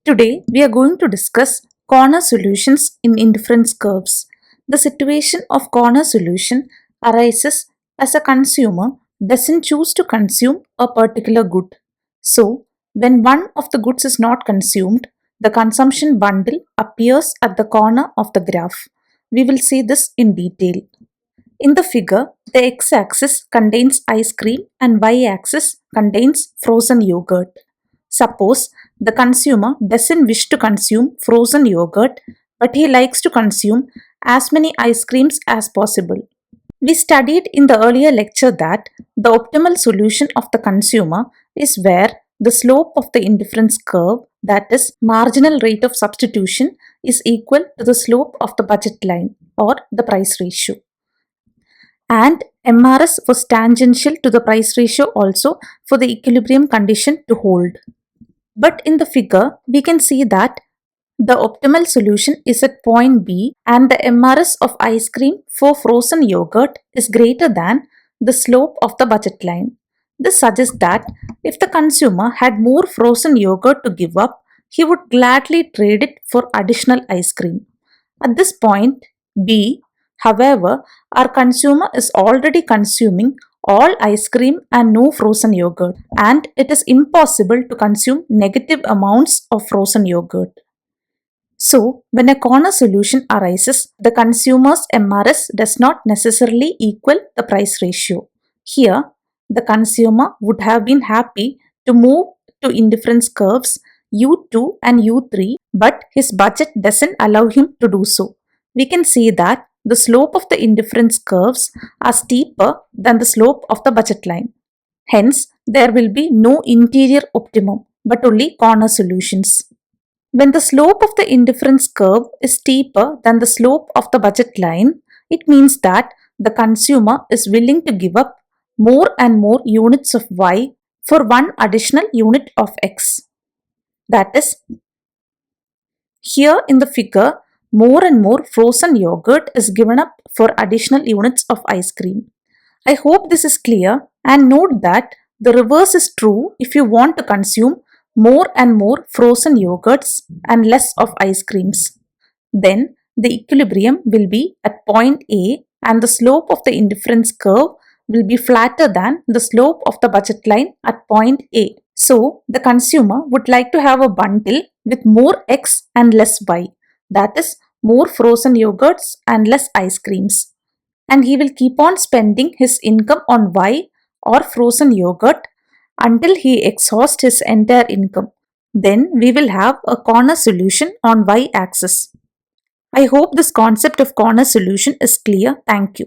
Today, we are going to discuss corner solutions in indifference curves. The situation of corner solution arises as a consumer doesn't choose to consume a particular good. So, when one of the goods is not consumed, the consumption bundle appears at the corner of the graph. We will see this in detail. In the figure, the x-axis contains ice cream and y-axis contains frozen yogurt. Suppose the consumer doesn't wish to consume frozen yogurt, but he likes to consume as many ice creams as possible. We studied in the earlier lecture that the optimal solution of the consumer is where the slope of the indifference curve, that is, marginal rate of substitution, is equal to the slope of the budget line or the price ratio. And MRS was tangential to the price ratio also for the equilibrium condition to hold. But in the figure, we can see that the optimal solution is at point B and the MRS of ice cream for frozen yogurt is greater than the slope of the budget line. This suggests that if the consumer had more frozen yogurt to give up, he would gladly trade it for additional ice cream. At this point, B, however, our consumer is already consuming all ice cream and no frozen yogurt, and it is impossible to consume negative amounts of frozen yogurt. So, when a corner solution arises, the consumer's MRS does not necessarily equal the price ratio. Here, the consumer would have been happy to move to indifference curves U2 and U3, but his budget doesn't allow him to do so. We can see that the slope of the indifference curves are steeper than the slope of the budget line. Hence, there will be no interior optimum, but only corner solutions. When the slope of the indifference curve is steeper than the slope of the budget line, it means that the consumer is willing to give up more and more units of Y for one additional unit of X. That is, here in the figure, more and more frozen yogurt is given up for additional units of ice cream. I hope this is clear, and note that the reverse is true if you want to consume more and more frozen yogurts and less of ice creams. Then the equilibrium will be at point A and the slope of the indifference curve will be flatter than the slope of the budget line at point A. So the consumer would like to have a bundle with more X and less Y, that is, more frozen yogurts and less ice creams. And he will keep on spending his income on Y or frozen yogurt until he exhausts his entire income. Then we will have a corner solution on Y axis. I hope this concept of corner solution is clear. Thank you.